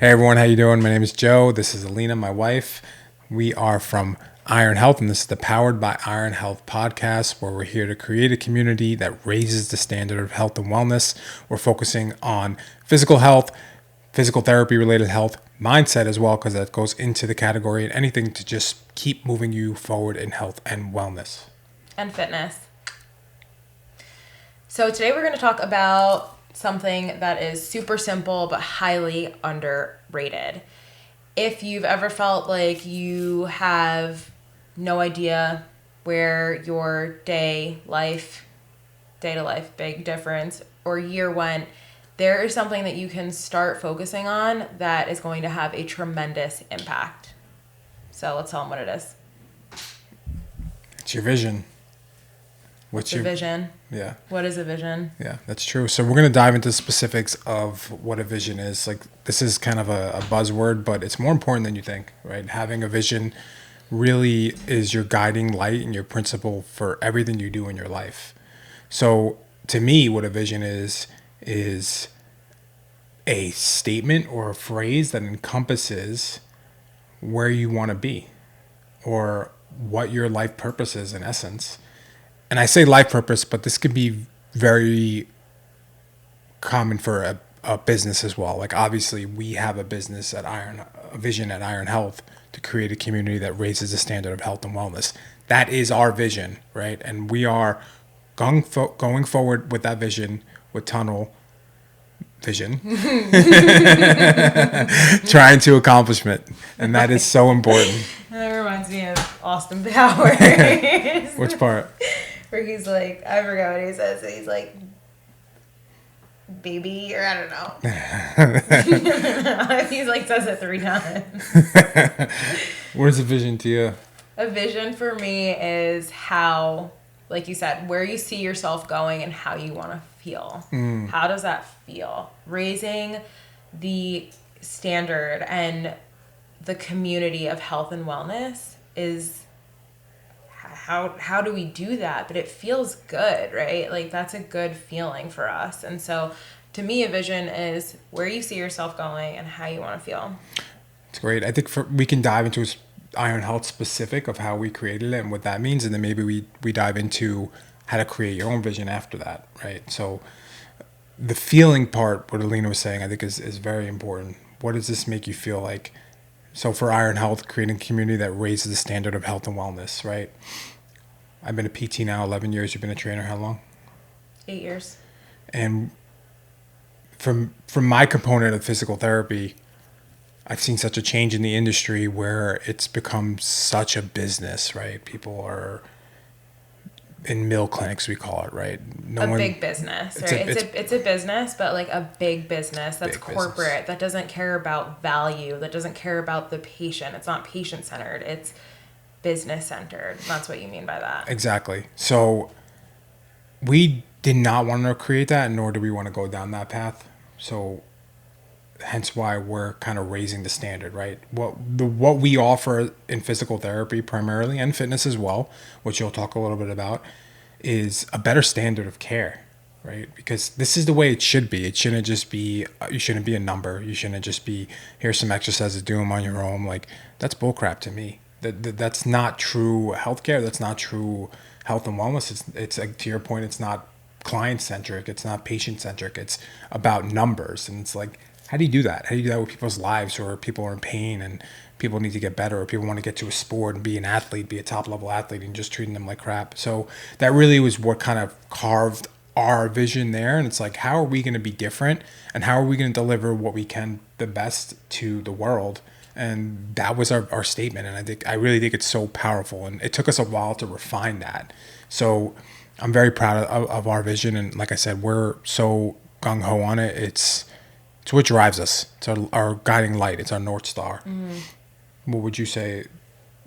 Hey everyone, how you doing? My name is Joe. This is Alina, my wife. We are from Iron Health, and this is the Powered by Iron Health podcast, where we're here to create a community that raises the standard of health and wellness. We're focusing on physical health, physical therapy related health, mindset as well, because that goes into the category, and anything to just keep moving you forward in health and wellness. And fitness. So today we're going to talk about something that is super simple but highly underrated. If you've ever felt like you have no idea where your day to life, big difference, or year went, there is something that you can start focusing on that is going to have a tremendous impact. So let's tell them what it is. It's your vision. What's your vision? Yeah. What is a vision? Yeah, that's true. So we're going to dive into specifics of what a vision is. Like, this is kind of a buzzword, but it's more important than you think, right? Having a vision really is your guiding light and your principle for everything you do in your life. So to me, what a vision is a statement or a phrase that encompasses where you want to be or what your life purpose is in essence. And I say life purpose, but this could be very common for a business as well. Like, obviously, we have a business at a vision at Iron Health to create a community that raises the standard of health and wellness. That is our vision, right? And we are going forward with that vision, with tunnel vision, trying to accomplish it. And that is so important. That reminds me of Austin Powers. Which part? Where he's like, I forgot what he says. He's like, baby, or I don't know. He's like, says it 3 times. Where's a vision to you? A vision for me is how, like you said, where you see yourself going and how you want to feel. How does that feel? Raising the standard and the community of health and wellness is how do we do that? But it feels good, right? Like, that's a good feeling for us. And so to me, a vision is where you see yourself going and how you want to feel. It's great. I think we can dive into Iron Health specific of how we created it and what that means. And then maybe we dive into how to create your own vision after that, right? So the feeling part, what Alina was saying, I think is very important. What does this make you feel like? So for Iron Health, creating a community that raises the standard of health and wellness, right? I've been a PT now 11 years. You've been a trainer how long? 8 years. And from my component of physical therapy, I've seen such a change in the industry where it's become such a business, right? People are in mill clinics, we call it, right? Big business, right? It's a business, but like a big business that's corporate, business that doesn't care about value, that doesn't care about the patient. It's not patient-centered. It's business-centered. That's what you mean by that. Exactly. So we did not want to create that, nor do we want to go down that path. So hence why we're kind of raising the standard, right? What we offer in physical therapy primarily, and fitness as well, which you'll talk a little bit about, is a better standard of care, right? Because this is the way it should be. It shouldn't just be, you shouldn't be a number. You shouldn't just be, here's some exercises, do them on your own. Like, that's bullcrap to me. That's not true healthcare. That's not true health and wellness. It's like, to your point, it's not client-centric. It's not patient-centric. It's about numbers. And it's like, how do you do that? How do you do that with people's lives, or people are in pain and people need to get better, or people want to get to a sport and be an athlete, be a top-level athlete, and just treating them like crap? So that really was what kind of carved our vision there. And it's like, how are we going to be different, and how are we going to deliver what we can the best to the world? And that was our statement. And I really think it's so powerful. And it took us a while to refine that. So I'm very proud of our vision. And like I said, we're so gung-ho on it. It's what drives us. It's our guiding light. It's our North Star. Mm-hmm. What would you say,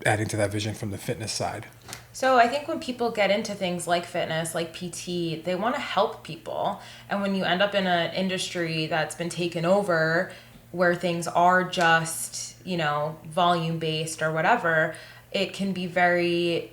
adding to that vision from the fitness side? So I think when people get into things like fitness, like PT, they want to help people. And when you end up in an industry that's been taken over, where things are just, volume based or whatever, it can be very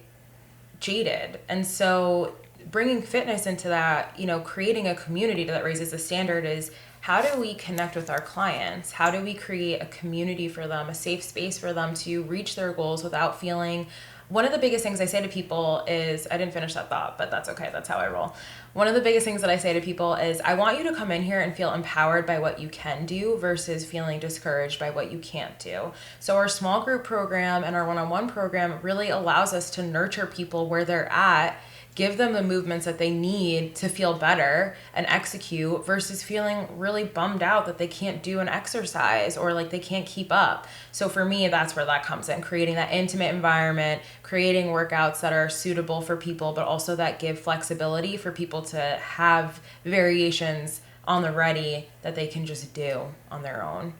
jaded. And so bringing fitness into that, creating a community that raises the standard is how do we connect with our clients? How do we create a community for them, a safe space for them to reach their goals without feeling... One of the biggest things I say to people is, I didn't finish that thought, but that's okay. That's how I roll. One of the biggest things that I say to people is, I want you to come in here and feel empowered by what you can do versus feeling discouraged by what you can't do. So our small group program and our one-on-one program really allows us to nurture people where they're at, give them the movements that they need to feel better and execute versus feeling really bummed out that they can't do an exercise or like they can't keep up. So for me, that's where that comes in, creating that intimate environment, creating workouts that are suitable for people, but also that give flexibility for people to have variations on the ready that they can just do on their own.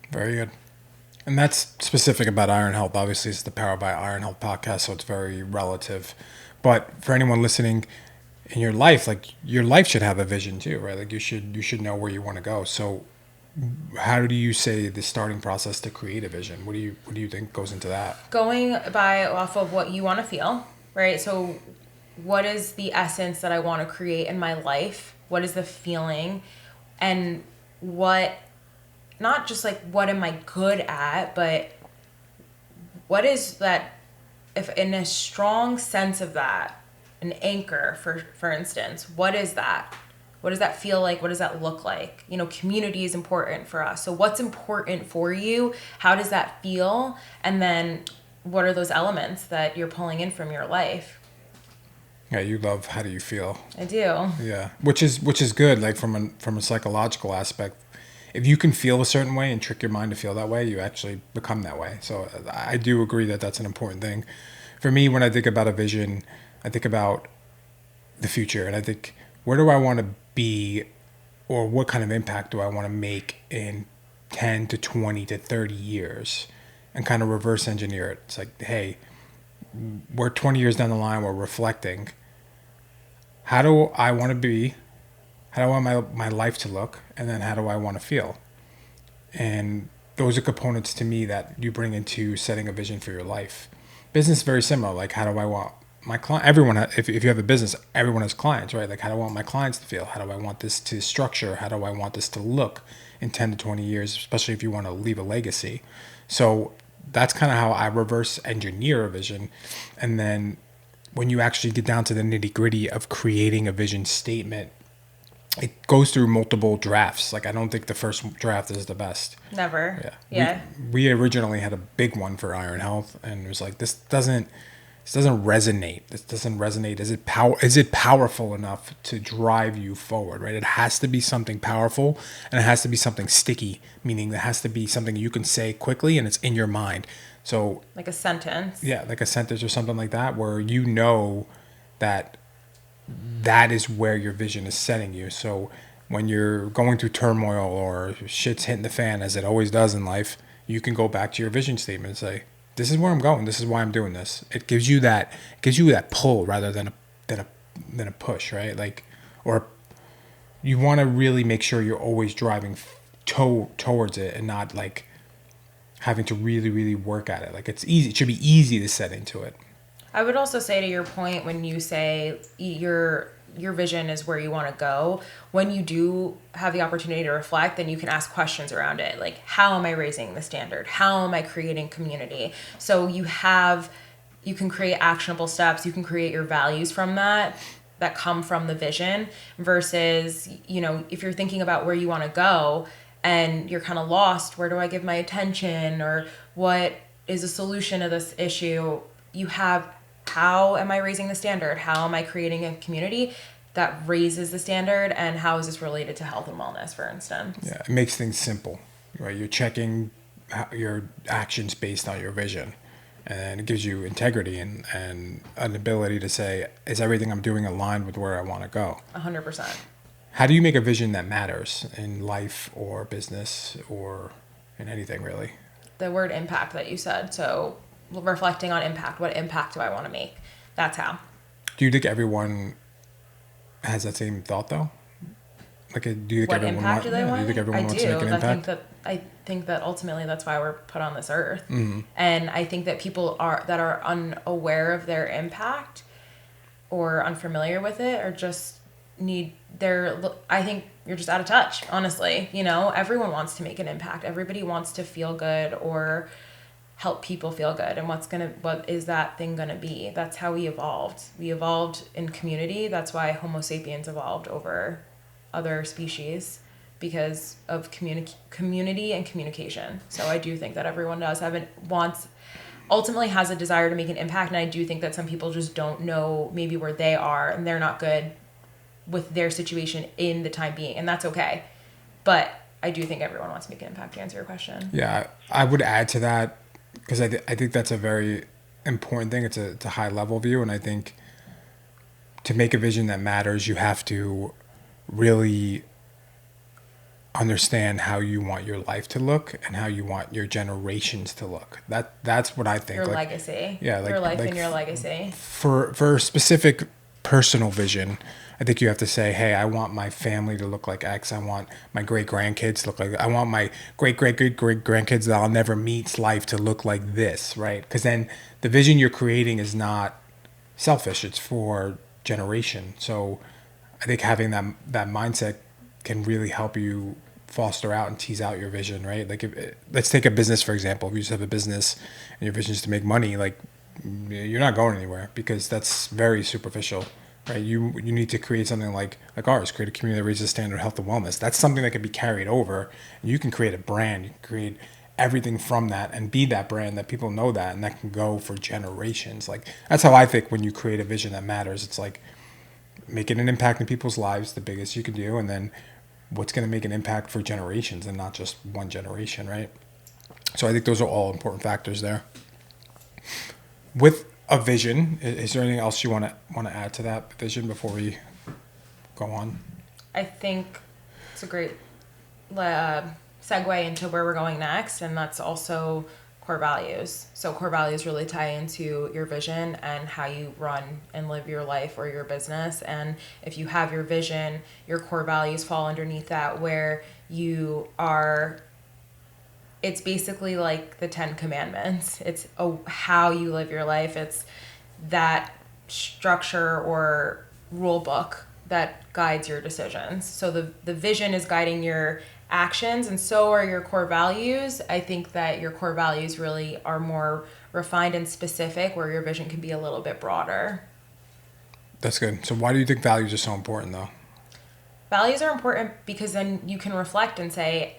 Very good. And that's specific about Iron Health. Obviously, it's the Power by Iron Health podcast, so it's very relative. But for anyone listening in your life, like your life should have a vision too, right? Like you should know where you want to go. So how do you say the starting process to create a vision? What do you think goes into that? Going by off of what you want to feel, right? So what is the essence that I want to create in my life? What is the feeling? And what, not just like what am I good at, but what is that, if in a strong sense of that, an anchor, for instance, what is that? What does that feel like? What does that look like? You know, community is important for us. So what's important for you? How does that feel? And then what are those elements that you're pulling in from your life? Yeah, you love how do you feel? I do. Yeah, which is good. Like from a psychological aspect, if you can feel a certain way and trick your mind to feel that way, you actually become that way. So I do agree that that's an important thing. For me, when I think about a vision, I think about the future, and I think, where do I want to be, or what kind of impact do I want to make in 10 to 20 to 30 years, and kind of reverse engineer it. It's like, hey, we're 20 years down the line, we're reflecting. How do I want to be? How do I want my life to look? And then how do I want to feel? And those are components to me that you bring into setting a vision for your life. Business is very similar. Like, how do I want my client? Everyone, if you have a business, everyone has clients, right? Like, how do I want my clients to feel? How do I want this to structure? How do I want this to look in 10 to 20 years, especially if you want to leave a legacy? So that's kind of how I reverse engineer a vision. And then when you actually get down to the nitty gritty of creating a vision statement, it goes through multiple drafts. Like, I don't think the first draft is the best. Never. Yeah. We originally had a big one for Iron Health, and it was like, this doesn't resonate. This doesn't resonate. Is it powerful enough to drive you forward, right? It has to be something powerful, and it has to be something sticky, meaning it has to be something you can say quickly and it's in your mind. So like a sentence. Yeah, like a sentence or something like that, where you know that is where your vision is setting you. So when you're going through turmoil or shit's hitting the fan, as it always does in life, you can go back to your vision statement and say, this is where I'm going. This is why I'm doing this. It gives you that pull rather than a push, right? Like, or you want to really make sure you're always driving towards it and not like having to really, really work at it. Like, it's easy. It should be easy to set into it. I would also say, to your point, when you say your vision is where you want to go, when you do have the opportunity to reflect, then you can ask questions around it. Like, how am I raising the standard? How am I creating community? So you can create actionable steps. You can create your values from that come from the vision, versus, you know, if you're thinking about where you want to go and you're kind of lost, where do I give my attention, or what is a solution to this issue? You have, how am I raising the standard? How am I creating a community that raises the standard? And how is this related to health and wellness, for instance? Yeah, it makes things simple, right? You're checking your actions based on your vision, and it gives you integrity and an ability to say, is everything I'm doing aligned with where I want to go? 100%. How do you make a vision that matters in life or business or in anything, really? The word impact that you said. So reflecting on impact. What impact do I want to make? That's how. Do you think everyone has that same thought, though? Like, do you think what everyone impact do they want? do you think everyone I wants do. to make an impact? I think that ultimately that's why we're put on this earth. Mm-hmm. And I think that people that are unaware of their impact or unfamiliar with it, or just need I think you're just out of touch, honestly. You know, everyone wants to make an impact. Everybody wants to feel good or help people feel good. And what is that thing gonna be? That's how we evolved. We evolved in community. That's why Homo sapiens evolved over other species, because of community and communication. So I do think that everyone ultimately has a desire to make an impact. And I do think that some people just don't know maybe where they are, and they're not good with their situation in the time being, and that's okay. But I do think everyone wants to make an impact, to answer your question. Yeah, I would add to that, because I think that's a very important thing. It's a high level view, and I think to make a vision that matters, you have to really understand how you want your life to look and how you want your generations to look. That's what I think. Your legacy. Yeah, your life and your legacy. For a specific personal vision, I think you have to say, hey, I want my family to look like X. I want my great grandkids to look like. I want my great grandkids that I'll never meet's life to look like this, right? Because then the vision you're creating is not selfish. It's for generation. So I think having that mindset can really help you foster out and tease out your vision, right? Like, let's take a business, for example. If you just have a business and your vision is to make money, like, you're not going anywhere, because that's very superficial, right? You need to create something like ours, create a community that raises the standard of health and wellness. That's something that can be carried over, and you can create a brand. You can create everything from that and be that brand that people know that, and that can go for generations. Like, that's how I think when you create a vision that matters. It's like making an impact in people's lives, the biggest you can do, and then what's going to make an impact for generations and not just one generation, right? So I think those are all important factors there. With a vision, is there anything else you want to add to that vision before we go on? I think it's a great segue into where we're going next, and that's also core values. So core values really tie into your vision and how you run and live your life or your business. And if you have your vision, your core values fall underneath that, where it's basically like the 10 Commandments. It's how you live your life. It's that structure or rule book that guides your decisions. So the vision is guiding your actions, and so are your core values. I think that your core values really are more refined and specific, where your vision can be a little bit broader. That's good. So why do you think values are so important, though? Values are important because then you can reflect and say,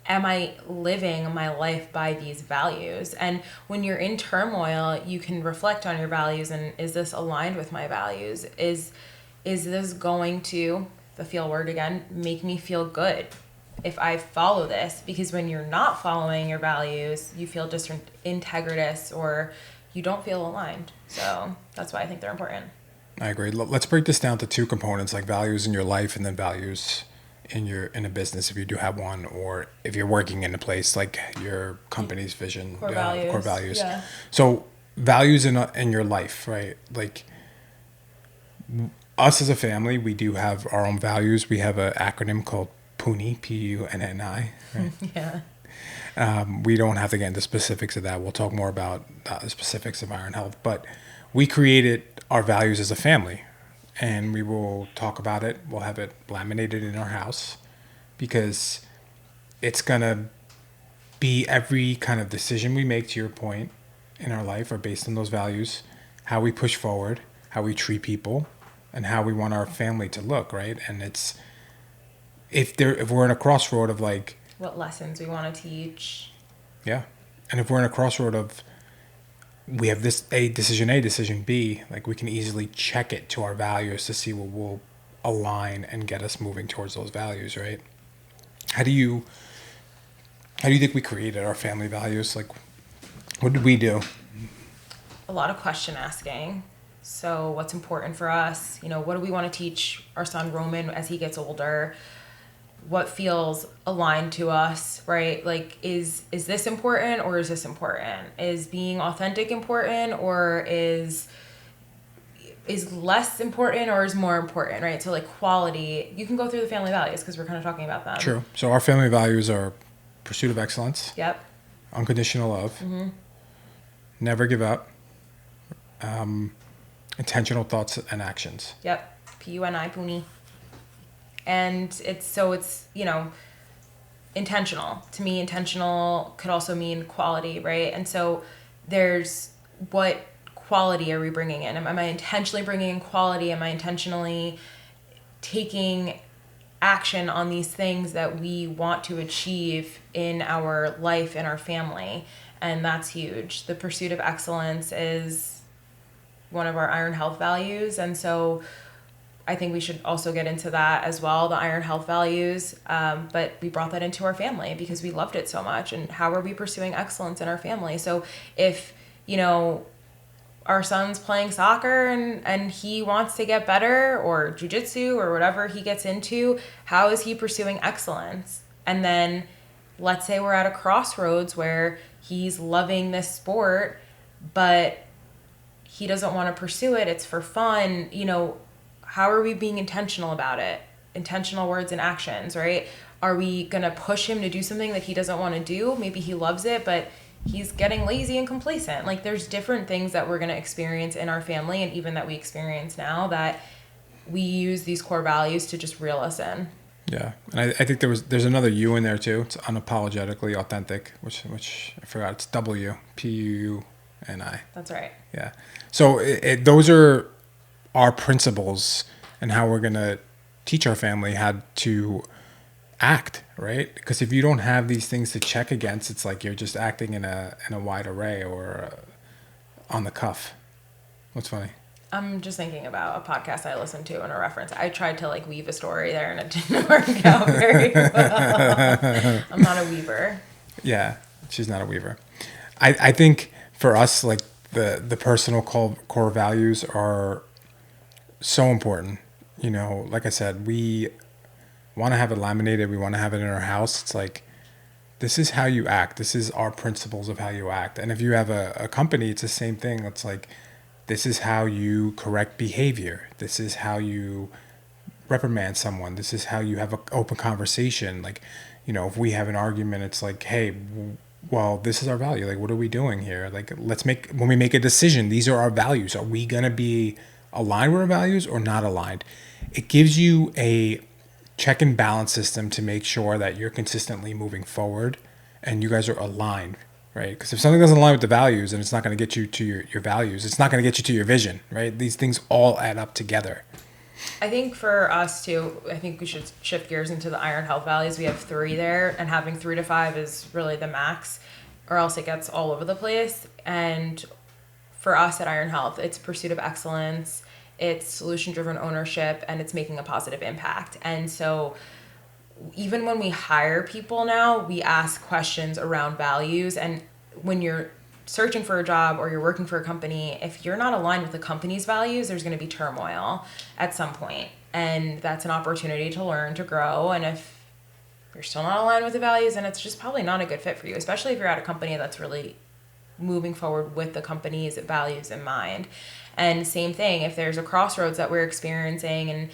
am I living my life by these values? And when you're in turmoil, you can reflect on your values, and is this aligned with my values? Is this going to, the feel word again, make me feel good if I follow this? Because when you're not following your values, you feel integritous, or you don't feel aligned. So that's why I think they're important. I agree. Let's break this down to two components, like values in your life and then values in a business, if you do have one, or if you're working in a place, like your company's vision, core values. Yeah. So values in your life, right? Like, us as a family, we do have our own values. We have an acronym called PUNI, PUNNI. Right? Yeah. We don't have to get into specifics of that. We'll talk more about the specifics of Iron Health. But we created our values as a family, and we will talk about it. We'll have it laminated in our house, because it's going to be every kind of decision we make, to your point, in our life are based on those values, how we push forward, how we treat people, and how we want our family to look, right? And it's if we're in a crossroad of like what lessons we want to teach. Yeah. And if we're in a crossroad of we have this decision B, like, we can easily check it to our values to see what will align and get us moving towards those values, right? How do you think we created our family values? Like, what did we do? A lot of question asking. So what's important for us? What do we want to teach our son Roman as he gets older? What feels aligned to us, right? Like, is this important, or is this important? Is being authentic important, or is less important, or is more important, right? So like quality, you can go through the family values because we're kind of talking about them. True. So our family values are pursuit of excellence. Yep. Unconditional love. Mm-hmm. Never give up. Intentional thoughts and actions. Yep. PUNI, PUNI. And it's, intentional. To me, intentional could also mean quality, right? And so there's what quality are we bringing in? Am I intentionally bringing in quality? Am I intentionally taking action on these things that we want to achieve in our life, in our family? And that's huge. The pursuit of excellence is one of our Iron Health values. And so I think we should also get into that as well, the Iron Health values. But we brought that into our family because we loved it so much. And how are we pursuing excellence in our family? So if, our son's playing soccer and he wants to get better, or jujitsu or whatever he gets into, how is he pursuing excellence? And then let's say we're at a crossroads where he's loving this sport, but he doesn't want to pursue it. It's for fun. How are we being intentional about it? Intentional words and actions, right? Are we going to push him to do something that he doesn't want to do? Maybe he loves it, but he's getting lazy and complacent. Like, there's different things that we're going to experience in our family, and even that we experience now, that we use these core values to just reel us in. Yeah, and I think there's another U in there too. It's unapologetically authentic, which I forgot. It's WPUNI. That's right. Yeah. So those are our principles and how we're gonna teach our family how to act, right? Because if you don't have these things to check against, it's like you're just acting in a wide array or on the cuff. What's funny? I'm just thinking about a podcast I listened to and a reference. I tried to weave a story there and it didn't work out very well. I'm not a weaver. Yeah, she's not a weaver. I think for us, the personal core values are so important. Like I said, we want to have it laminated. We want to have it in our house. It's like, this is how you act. This is our principles of how you act. And if you have a company, it's the same thing. It's like, this is how you correct behavior. This is how you reprimand someone. This is how you have an open conversation. If we have an argument, it's like, hey, well, this is our value. Like, what are we doing here? Like, when we make a decision, these are our values. Are we going to be aligned with our values or not aligned? It gives you a check and balance system to make sure that you're consistently moving forward and you guys are aligned. Right? Because if something doesn't align with the values, and it's not going to get you to your values, it's not going to get you to your vision, right? These things all add up together. I think for us too, I think we should shift gears into the Iron Health values. We have 3 there, and having 3 to 5 is really the max, or else it gets all over the place. And for us at Iron Health, it's pursuit of excellence, it's solution-driven ownership, and it's making a positive impact. And so even when we hire people now, we ask questions around values. And when you're searching for a job or you're working for a company, if you're not aligned with the company's values, there's going to be turmoil at some point. And that's an opportunity to learn, to grow. And if you're still not aligned with the values, then it's just probably not a good fit for you, especially if you're at a company that's really moving forward with the company's values in mind. And same thing, if there's a crossroads that we're experiencing and,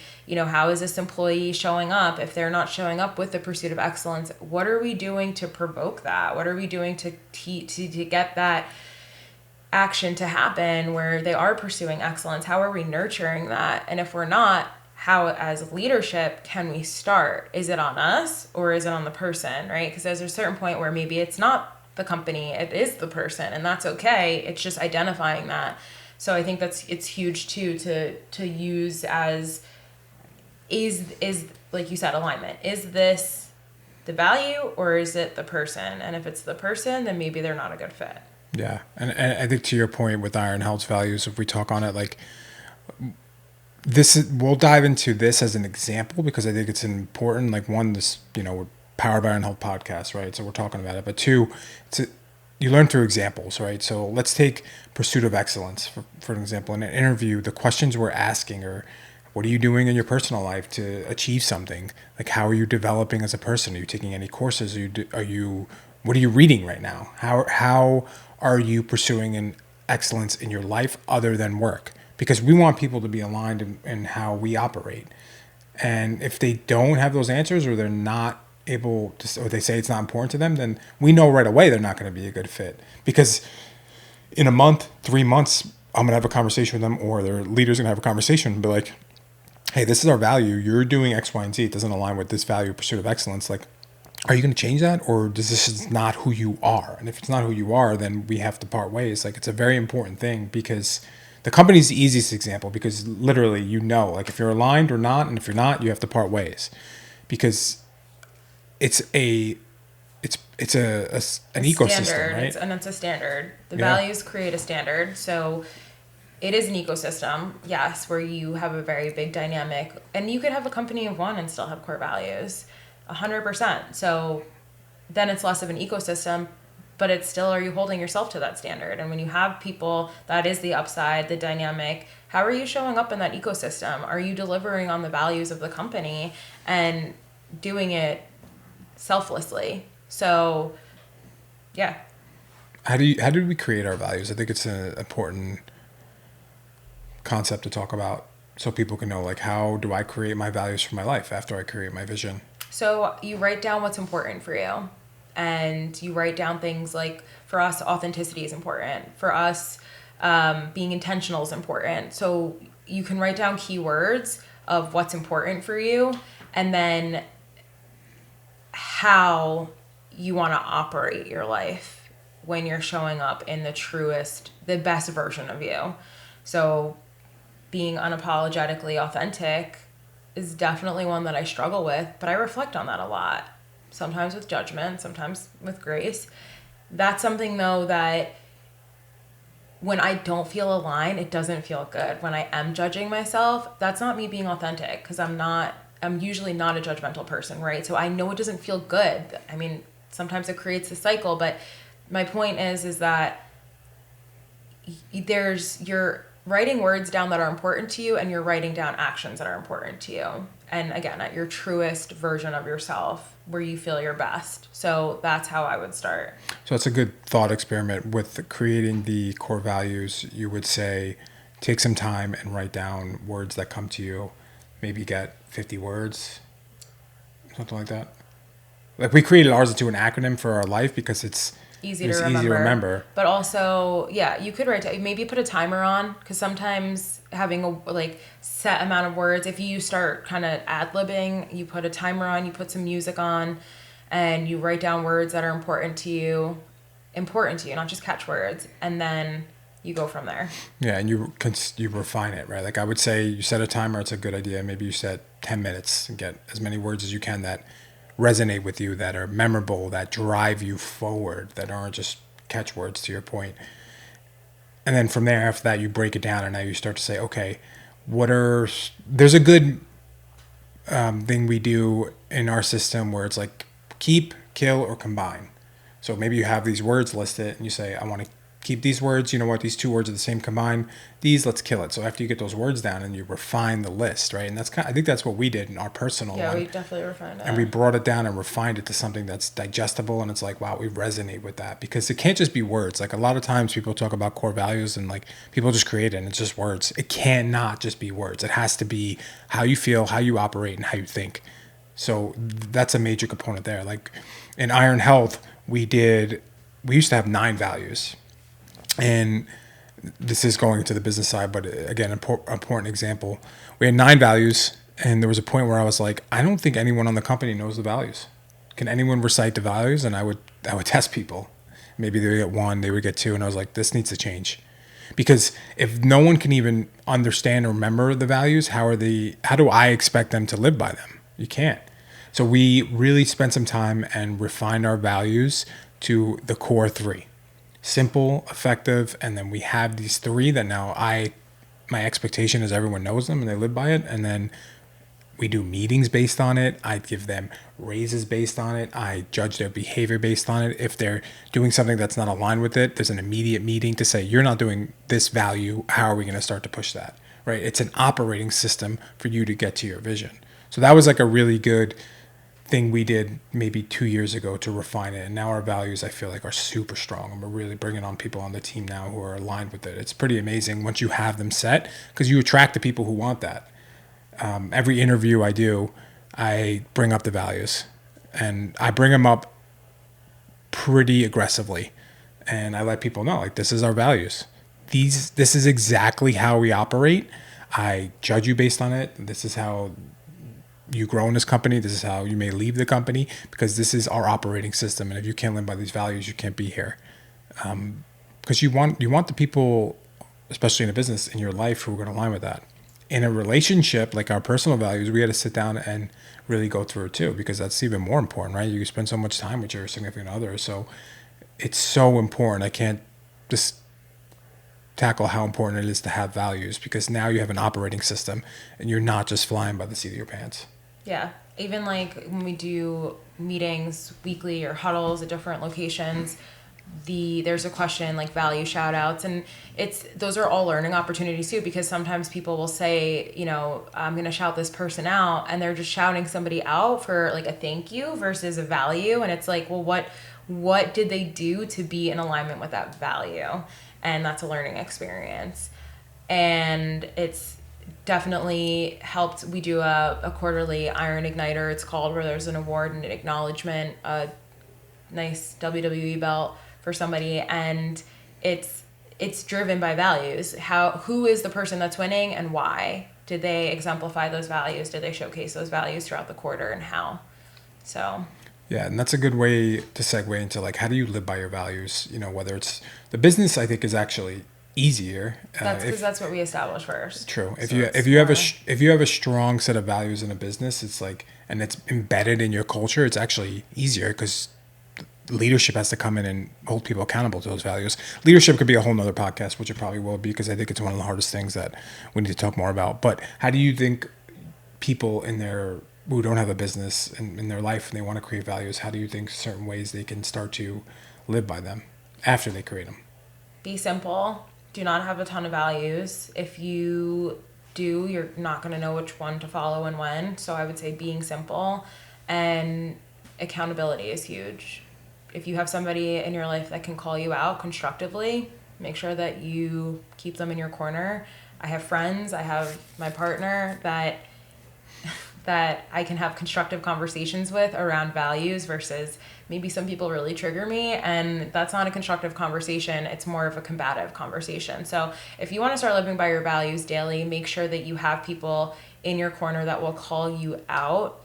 how is this employee showing up? If they're not showing up with the pursuit of excellence, what are we doing to provoke that? What are we doing to get that action to happen where they are pursuing excellence? How are we nurturing that? And if we're not, how as leadership can we start? Is it on us or is it on the person, right? Because there's a certain point where maybe it's not the company, it is the person, and that's okay. It's just identifying that. So I think it's huge too to use as is like you said, alignment. Is this the value or is it the person? And if it's the person, then maybe they're not a good fit. Yeah, and I think to your point with Iron Health's values, if we talk on it, we'll dive into this as an example because I think it's important. We're powered by Iron Health podcast, right? So we're talking about it. But 2, you learn through examples, right? So let's take pursuit of excellence for an example. In an interview, the questions we're asking are, what are you doing in your personal life to achieve something? Like, how are you developing as a person? Are you taking any courses? What are you reading right now? How are you pursuing an excellence in your life other than work? Because we want people to be aligned in how we operate. And if they don't have those answers or they're not able to, or they say it's not important to them, then we know right away they're not going to be a good fit. Because in a month, 3 months, I'm going to have a conversation with them, or their leader's going to have a conversation and be like, hey, this is our value. You're doing X, Y, and Z. It doesn't align with this value, pursuit of excellence. Like, are you going to change that, or does this is not who you are? And if it's not who you are, then we have to part ways. Like, it's a very important thing because the company's the easiest example because literally, like if you're aligned or not, and if you're not, you have to part ways because it's a an ecosystem, standard, right? it's a standard. The Yeah. values create a standard, so it is an ecosystem, yes, where you have a very big dynamic, and you could have a company of one and still have core values, 100%. So then it's less of an ecosystem, but it's still, are you holding yourself to that standard? And when you have people, that is the upside, the dynamic. How are you showing up in that ecosystem? Are you delivering on the values of the company and doing it selflessly? So, yeah. How did we create our values? I think it's an important concept to talk about so people can know, like, how do I create my values for my life after I create my vision? So you write down what's important for you, and you write down things like, for us, authenticity is important. For us, being intentional is important. So you can write down keywords of what's important for you, and then how you want to operate your life when you're showing up in the best version of you. So being unapologetically authentic is definitely one that I struggle with, but I reflect on that a lot. Sometimes with judgment, sometimes with grace. That's something, though, that when I don't feel aligned, it doesn't feel good. When I am judging myself, that's not me being authentic, because I'm usually not a judgmental person, right? So I know it doesn't feel good. I mean, sometimes it creates a cycle, but my point is that you're writing words down that are important to you, and you're writing down actions that are important to you. And again, at your truest version of yourself, where you feel your best. So that's how I would start. So that's a good thought experiment with creating the core values. You would say, take some time and write down words that come to you. Maybe get 50 words, something like that. Like, we created ours into an acronym for our life because it's Easy easy to to remember. But also, yeah, you could maybe put a timer on, because sometimes having a set amount of words, if you start kind of ad-libbing, you put a timer on, you put some music on, and you write down words that are important to you, not just catchwords, and then you go from there. Yeah, and you refine it, right? Like, I would say you set a timer, it's a good idea. Maybe you set 10 minutes and get as many words as you can that resonate with you, that are memorable, that drive you forward, that aren't just catchwords, to your point. And then from there, after that, you break it down, and now you start to say, okay, there's a good thing we do in our system where it's like keep, kill, or combine. So maybe you have these words listed and you say, I want to keep these words. You know what? These two words are the same. Combine these. Let's kill it. So after you get those words down and you refine the list, right? And I think that's what we did in our personal one. Yeah, we definitely refined it. And we brought it down and refined it to something that's digestible. And it's like, wow, we resonate with that, because it can't just be words. Like, a lot of times people talk about core values and like people just create it and it's just words. It cannot just be words. It has to be how you feel, how you operate, and how you think. So that's a major component there. Like, in Iron Health, we used to have 9 values. And this is going to the business side, but again, important example. We had 9 values, and there was a point where I was like, I don't think anyone on the company knows the values. Can anyone recite the values? And I would test people. Maybe they would get 1, they would get 2, and I was like, this needs to change. Because if no one can even understand or remember the values, how do I expect them to live by them? You can't. So we really spent some time and refined our values to the core 3. Simple, effective, and then we have these 3 that now my expectation is everyone knows them and they live by it. And then we do meetings based on it. I give them raises based on it. I judge their behavior based on it. If they're doing something that's not aligned with it, there's an immediate meeting to say, you're not doing this value. How are we going to start to push that? Right? It's an operating system for you to get to your vision. So that was like a really good thing we did maybe 2 years ago to refine it. And now our values, I feel like, are super strong. And we're really bringing on people on the team now who are aligned with it. It's pretty amazing once you have them set, because you attract the people who want that. Every interview I do, I bring up the values, and I bring them up pretty aggressively. And I let people know, like, this is our values. This is exactly how we operate. I judge you based on it. This is how you grow in this company. This is how you may leave the company, because this is our operating system. And if you can't live by these values, you can't be here. Because you want the people, especially in a business, in your life, who are going to align with that. In a relationship, like our personal values, we got to sit down and really go through it too, because that's even more important, right? You spend so much time with your significant other, so it's so important. I can't just tackle how important it is to have values, because now you have an operating system and you're not just flying by the seat of your pants. Yeah. Even like when we do meetings weekly or huddles at different locations, there's a question like value shout outs, and those are all learning opportunities too, because sometimes people will say, I'm going to shout this person out, and they're just shouting somebody out for like a thank you versus a value. And it's like, well, what did they do to be in alignment with that value? And that's a learning experience. And it's definitely helped. We do a quarterly Iron Igniter, it's called, where there's an award and an acknowledgement, a nice WWE belt for somebody, and it's driven by values. Who is the person that's winning, and why? Did they exemplify those values? Did they showcase those values throughout the quarter, and how? So Yeah, and that's a good way to segue into like, how do you live by your values? Whether it's the business, I think is actually easier. that's because that's what we established first. True. If So you it's if you have more- if you have a strong set of values in a business, it's like, and it's embedded in your culture, it's actually easier, because leadership has to come in and hold people accountable to those values. Leadership could be a whole nother podcast, which it probably will be, because I think it's one of the hardest things that we need to talk more about. But how do you think people who don't have a business in their life and they want to create values, how do you think certain ways they can start to live by them after they create them? Be simple. Do not have a ton of values. If you do, you're not going to know which one to follow and when. So I would say being simple, and accountability is huge. If you have somebody in your life that can call you out constructively, make sure that you keep them in your corner. I have friends, I have my partner that I can have constructive conversations with around values, versus maybe some people really trigger me, and that's not a constructive conversation. It's more of a combative conversation. So if you want to start living by your values daily, make sure that you have people in your corner that will call you out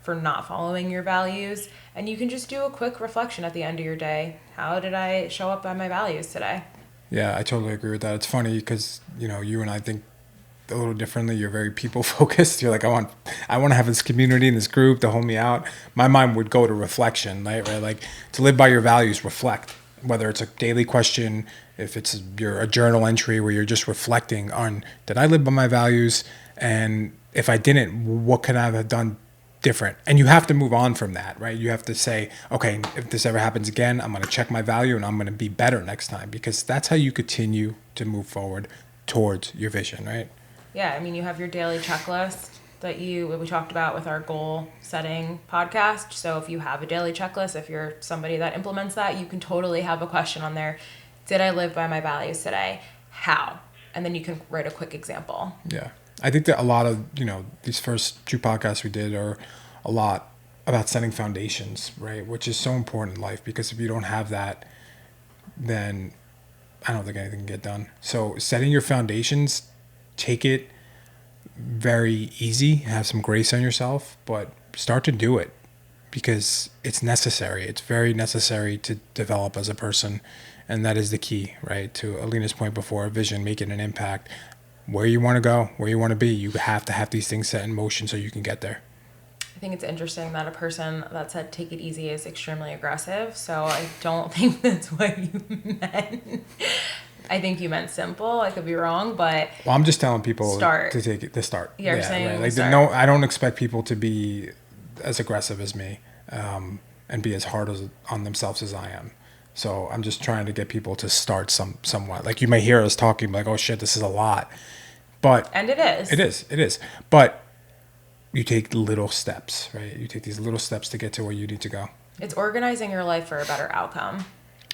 for not following your values. And you can just do a quick reflection at the end of your day. How did I show up by my values today? Yeah, I totally agree with that. It's funny because, you and I think a little differently. You're very people focused. You're like, I want to have this community and this group to hold me out. My mind would go to reflection, right? Like, to live by your values, reflect. Whether it's a daily question, if it's a journal entry where you're just reflecting on, did I live by my values? And if I didn't, what could I have done different? And you have to move on from that, right? You have to say, okay, if this ever happens again, I'm going to check my value and I'm going to be better next time, because that's how you continue to move forward towards your vision, right? Yeah, I mean, you have your daily checklist that we talked about with our goal setting podcast. So if you have a daily checklist, if you're somebody that implements that, you can totally have a question on there. Did I live by my values today? How? And then you can write a quick example. Yeah. I think that a lot of, these first 2 podcasts we did are a lot about setting foundations, right? Which is so important in life, because if you don't have that, then I don't think anything can get done. So setting your foundations, take it very easy, have some grace on yourself, but start to do it, because it's necessary. It's very necessary to develop as a person. And that is the key, right? To Alina's point before, vision, making an impact. Where you want to go, where you want to be, you have to have these things set in motion so you can get there. I think it's interesting that a person that said take it easy is extremely aggressive. So I don't think that's what you meant. I think you meant simple. I could be wrong, but Well, I'm just telling people start. to take it to start. You're saying right. Like, start. no, I don't expect people to be as aggressive as me, and be as hard on themselves as I am. So I'm just trying to get people to start somewhat. Like, you may hear us talking like, oh shit, this is a lot. But And it is. It is. But you take little steps, right? You take these little steps to get to where you need to go. It's organizing your life for a better outcome.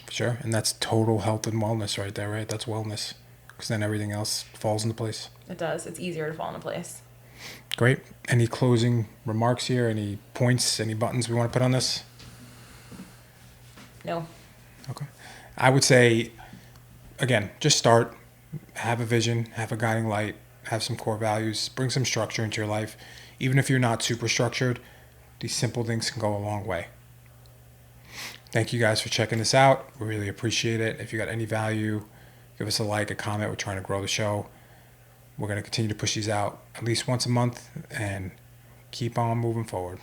Sure. And that's total health and wellness right there, right? That's wellness. Because then everything else falls into place. It does. It's easier to fall into place. Great. Any closing remarks here? Any points, any buttons we want to put on this? No. Okay. I would say, again, just start, have a vision, have a guiding light, have some core values, bring some structure into your life. Even if you're not super structured, these simple things can go a long way. Thank you guys for checking this out. We really appreciate it. If you got any value, give us a like, a comment. We're trying to grow the show. We're going to continue to push these out at least once a month and keep on moving forward.